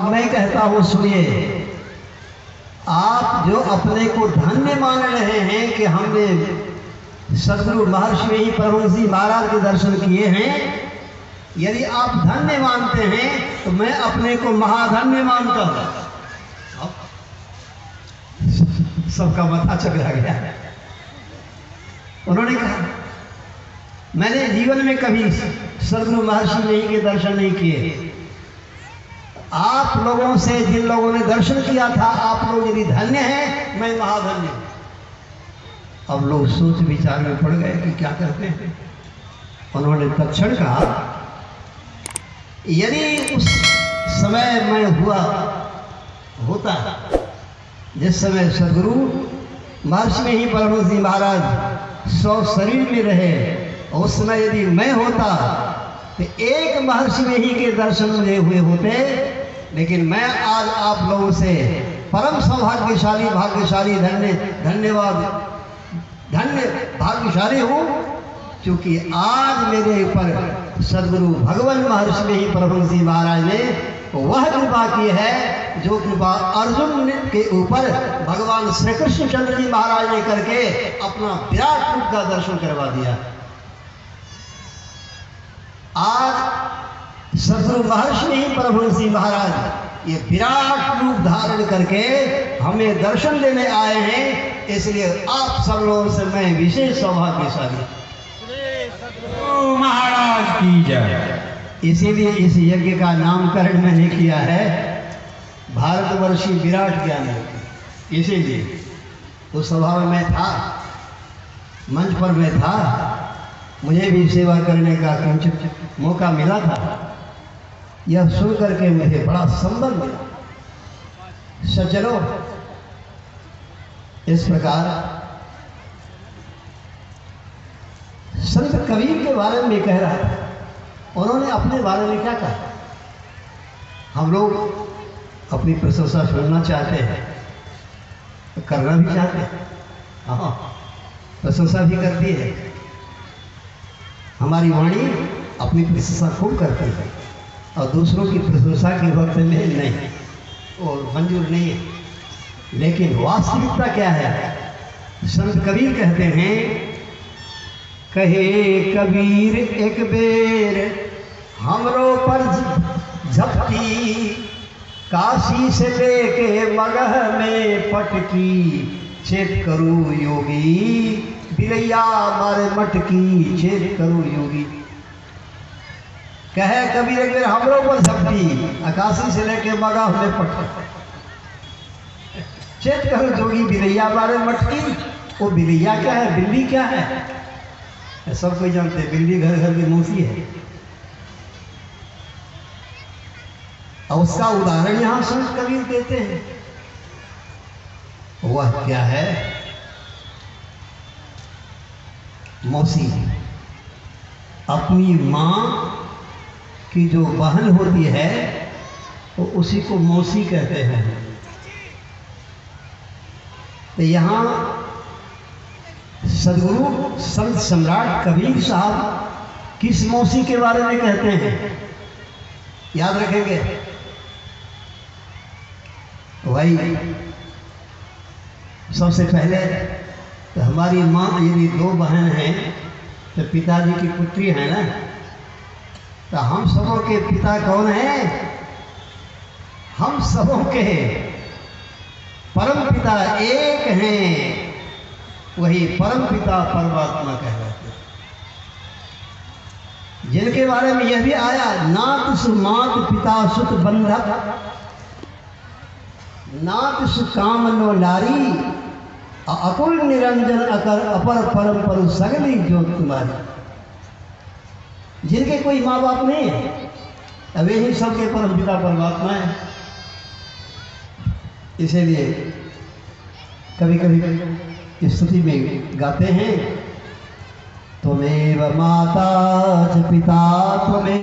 मैं कहता हूँ सुनिए, आप जो अपने को धन्य मान रहे हैं कि हमने सदगुरु महर्षि में ही परमहंस जी महाराज के दर्शन किए हैं, यदि आप धन्य मानते हैं तो मैं अपने को महाधन्य मानता हूँ। सबका माथा चकरा गया। उन्होंने कहा मैंने जीवन में कभी सदगुरु महर्षि नहीं के दर्शन नहीं किए। आप लोगों से जिन लोगों ने दर्शन किया था, आप लोग यदि धन्य हैं, मैं महाधन्य हूं। अब लोग सोच विचार में पड़ गए कि क्या करते हैं। उन्होंने तत्क्षण कहा यदि उस समय मैं होता जिस समय सदगुरु महर्षि में ही परमहंस जी महाराज 100 शरीर में रहे, उस समय यदि मैं होता तो एक महर्षि में ही के दर्शन मुझे हुए होते। लेकिन मैं आज आप लोगों से परम सौभाग्यशाली धन्य भाग्यशाली हूँ, क्योंकि आज मेरे ऊपर सदगुरु भगवान महर्षि में ही परमहंस जी महाराज ने वह कृपा की है जो कृपा अर्जुन के ऊपर भगवान श्री कृष्ण चंद्र जी महाराज ने करके अपना विराट रूप का दर्शन करवा दिया। आज सदगुरु महर्षि ने ही परमहंस जी महाराज ये विराट रूप धारण करके हमें दर्शन देने आए हैं, इसलिए आप सब लोगों से मैं विशेष सौभाग्यशाली महाराज की जय। इसीलिए इस यज्ञ का नामकरण मैंने किया है भारतवर्षीय विराट ज्ञान यज्ञ। इसीलिए उस सभा में मैं था, मंच पर मैं था, मुझे भी सेवा करने का किंचित मौका मिला था। यह सुन करके मुझे बड़ा संबल मिला। सज्जनों, इस प्रकार संत कबीर के बारे में कह रहा था। उन्होंने अपने बारे में क्या कहा? हम लोग अपनी प्रशंसा सुनना चाहते हैं, करना भी चाहते हैं, हाँ, प्रशंसा भी करती है। हमारी वाणी अपनी प्रशंसा खूब करती है और दूसरों की प्रशंसा के वक्त में नहीं, और मंजूर नहीं है। लेकिन वास्तविकता क्या है? संत कबीर कहते हैं, कहे कबीर एक बेर हमरो पर झपटी, काशी से लेके मगह में पटकी, चेत करू योगी बिलैया मारे मटकी, चेत करू योगी। कहे कबीर एक बेर हमरो पर झपटी, काशी से लेके मगह में पटकी, चेत करू जोगी बिलैया मारे मटकी। वो बिलैया क्या है? बिल्ली क्या है? सब कोई जानते हैं, बिल्ली घर घर की मौसी है। और उसका उदाहरण यहां संत कबीर देते हैं। वह क्या है? मौसी। अपनी मां की जो बहन होती है तो उसी को मौसी कहते हैं। तो यहां सदगुरु संत सम्राट कबीर साहब किस मौसी के बारे में कहते हैं? याद रखेंगे? वही सबसे पहले तो हमारी माँ, यदि 2 बहन हैं तो पिताजी की पुत्री है ना, तो हम सबों के पिता कौन है? हम सबों के परम पिता एक हैं, वही परम पिता परमात्मा कहलाते हैं। जिनके बारे में यह भी आया, नात सु मात पिता सुत बंधक, नात सु काम नो नारी, अकुल निरंजन अकर अपर परम परु सगली ज्योत तुम्हारी। जिनके कोई माँ बाप नहीं है, अब यही सबके परम पिता परमात्मा है। इसीलिए कभी कभी स्तुति में गाते हैं, त्वमेव माता च पिता त्वमेव